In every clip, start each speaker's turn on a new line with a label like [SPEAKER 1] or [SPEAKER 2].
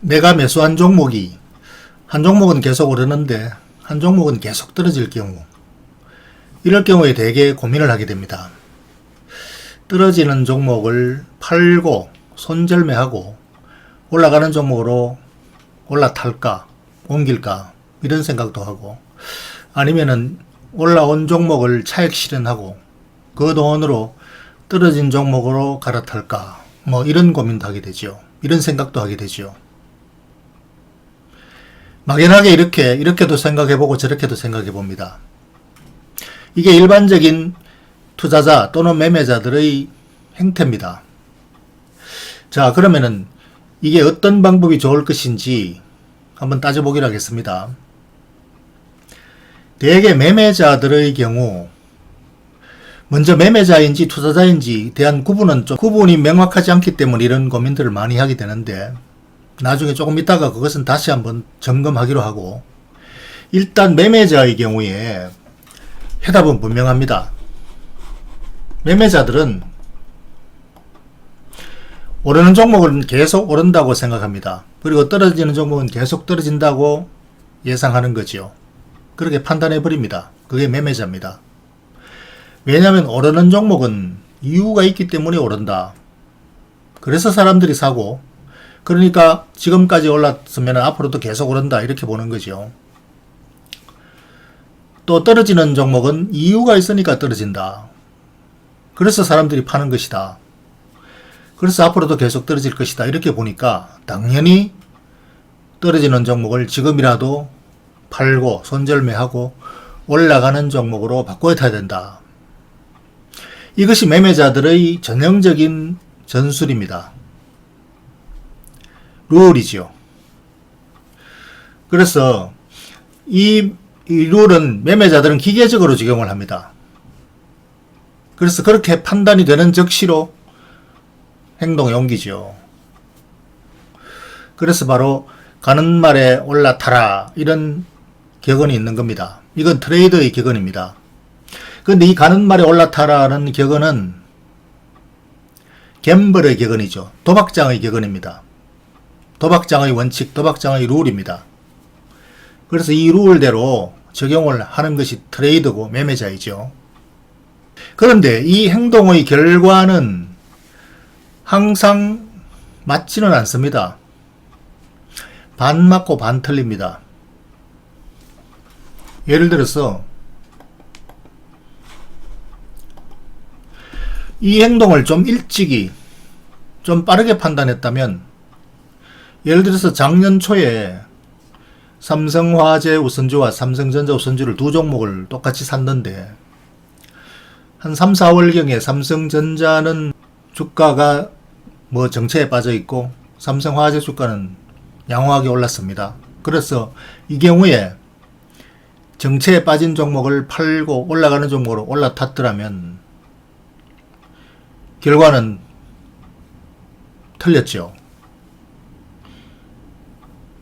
[SPEAKER 1] 내가 매수한 종목이 한 종목은 계속 오르는데 한 종목은 계속 떨어질 경우, 이럴 경우에 되게 고민을 하게 됩니다. 떨어지는 종목을 팔고 손절매하고 올라가는 종목으로 올라탈까 옮길까 이런 생각도 하고, 아니면은 올라온 종목을 차익 실현하고 그 돈으로 떨어진 종목으로 갈아탈까, 뭐 이런 고민도 하게 되죠. 이런 생각도 하게 되죠. 막연하게 이렇게도 생각해보고 저렇게도 생각해봅니다. 이게 일반적인 투자자 또는 매매자들의 행태입니다. 자, 그러면은 이게 어떤 방법이 좋을 것인지 한번 따져보기로 하겠습니다. 대개 매매자들의 경우 먼저 매매자인지 투자자인지 대한 구분이 명확하지 않기 때문에 이런 고민들을 많이 하게 되는데, 나중에 조금 있다가 그것은 다시 한번 점검하기로 하고, 일단 매매자의 경우에 해답은 분명합니다. 매매자들은 오르는 종목은 계속 오른다고 생각합니다. 그리고 떨어지는 종목은 계속 떨어진다고 예상하는 거죠. 그렇게 판단해 버립니다. 그게 매매자입니다. 왜냐하면 오르는 종목은 이유가 있기 때문에 오른다. 그래서 사람들이 사고, 그러니까 지금까지 올랐으면 앞으로도 계속 오른다 이렇게 보는 거죠. 또 떨어지는 종목은 이유가 있으니까 떨어진다. 그래서 사람들이 파는 것이다. 그래서 앞으로도 계속 떨어질 것이다 이렇게 보니까 당연히 떨어지는 종목을 지금이라도 팔고 손절매하고 올라가는 종목으로 바꿔야 된다. 이것이 매매자들의 전형적인 전술입니다. 룰이죠. 그래서 이 룰은 매매자들은 기계적으로 적용을 합니다. 그래서 그렇게 판단이 되는 즉시로 행동에 옮기죠. 그래서 바로 가는 말에 올라타라 이런 격언이 있는 겁니다. 이건 트레이더의 격언입니다. 그런데 이 가는 말에 올라타라는 격언은 갬블의 격언이죠. 도박장의 격언입니다. 도박장의 원칙, 도박장의 룰입니다. 그래서 이 룰대로 적용을 하는 것이 트레이더고 매매자이죠. 그런데 이 행동의 결과는 항상 맞지는 않습니다. 반 맞고 반 틀립니다. 예를 들어서 이 행동을 좀 일찍이 좀 빠르게 판단했다면, 예를 들어서 작년 초에 삼성화재 우선주와 삼성전자 우선주를 두 종목을 똑같이 샀는데 한 3, 4월경에 삼성전자는 주가가 정체에 빠져 있고 삼성화재 주가는 양호하게 올랐습니다. 그래서 이 경우에 정체에 빠진 종목을 팔고 올라가는 종목으로 올라탔더라면 결과는 틀렸죠.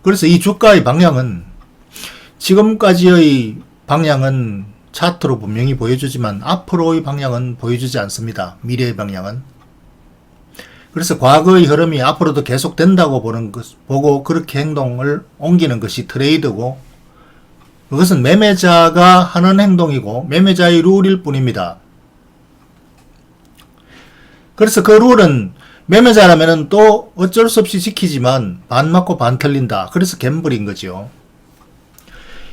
[SPEAKER 1] 그래서 이 주가의 방향은, 지금까지의 방향은 차트로 분명히 보여주지만 앞으로의 방향은 보여주지 않습니다. 미래의 방향은. 그래서 과거의 흐름이 앞으로도 계속 된다고 보고 그렇게 행동을 옮기는 것이 트레이드고, 그것은 매매자가 하는 행동이고 매매자의 룰일 뿐입니다. 그래서 그 룰은 매매자라면 또 어쩔 수 없이 지키지만 반 맞고 반 틀린다. 그래서 갬블인 거죠.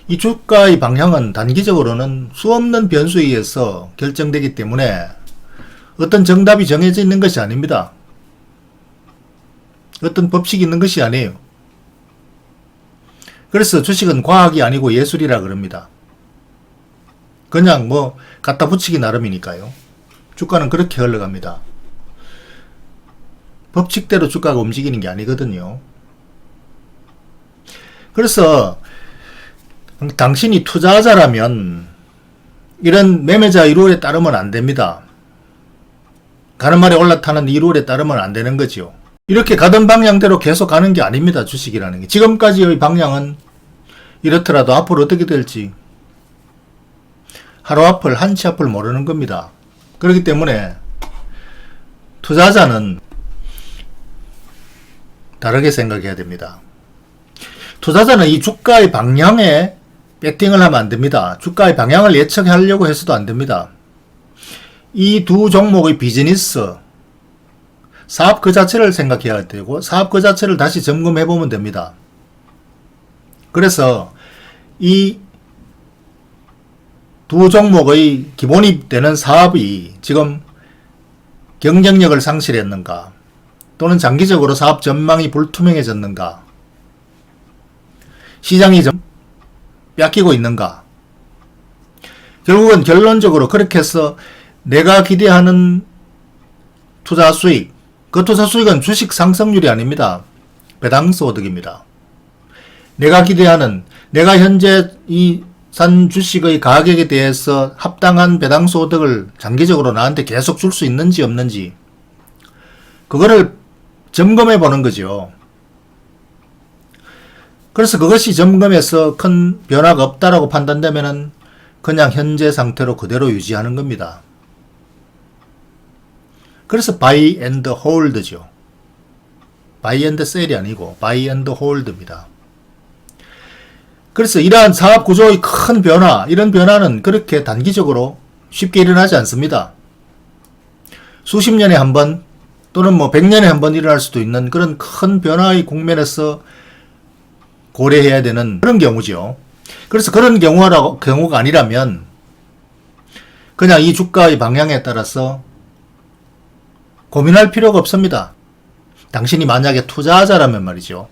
[SPEAKER 1] 이 주가의 방향은 단기적으로는 수없는 변수에 의해서 결정되기 때문에 어떤 정답이 정해져 있는 것이 아닙니다. 어떤 법칙이 있는 것이 아니에요. 그래서 주식은 과학이 아니고 예술이라 그럽니다. 그냥 갖다 붙이기 나름이니까요. 주가는 그렇게 흘러갑니다. 법칙대로 주가가 움직이는 게 아니거든요. 그래서 당신이 투자자라면 이런 매매자의 룰에 따르면 안 됩니다. 가는 말에 올라타는 이 룰에 따르면 안 되는 거죠. 이렇게 가던 방향대로 계속 가는 게 아닙니다. 주식이라는 게. 지금까지의 방향은 이렇더라도 앞으로 어떻게 될지 하루 앞을 한치 앞을 모르는 겁니다. 그렇기 때문에 투자자는 다르게 생각해야 됩니다. 투자자는 이 주가의 방향에 배팅을 하면 안 됩니다. 주가의 방향을 예측하려고 해서도 안 됩니다. 이 두 종목의 비즈니스, 사업 그 자체를 생각해야 되고 사업 그 자체를 다시 점검해 보면 됩니다. 그래서 이 두 종목의 기본이 되는 사업이 지금 경쟁력을 상실했는가, 또는 장기적으로 사업 전망이 불투명해졌는가, 시장이 좀 뺏기고 있는가. 결국은 결론적으로 그렇게 해서 내가 기대하는 투자 수익, 그 투자 수익은 주식 상승률이 아닙니다. 배당 소득입니다. 내가 기대하는, 내가 현재 이 산 주식의 가격에 대해서 합당한 배당 소득을 장기적으로 나한테 계속 줄 수 있는지 없는지, 그거를 점검해 보는 거죠. 그래서 그것이 점검해서 큰 변화가 없다라고 판단되면은 그냥 현재 상태로 그대로 유지하는 겁니다. 그래서 buy and hold죠. buy and sell이 아니고 buy and hold입니다. 그래서 이러한 사업 구조의 큰 변화, 이런 변화는 그렇게 단기적으로 쉽게 일어나지 않습니다. 수십 년에 한 번 또는 뭐 100년에 한 번 일어날 수도 있는 그런 큰 변화의 국면에서 고려해야 되는 그런 경우죠. 그래서 그런 경우가 아니라면 그냥 이 주가의 방향에 따라서 고민할 필요가 없습니다. 당신이 만약에 투자자라면 말이죠.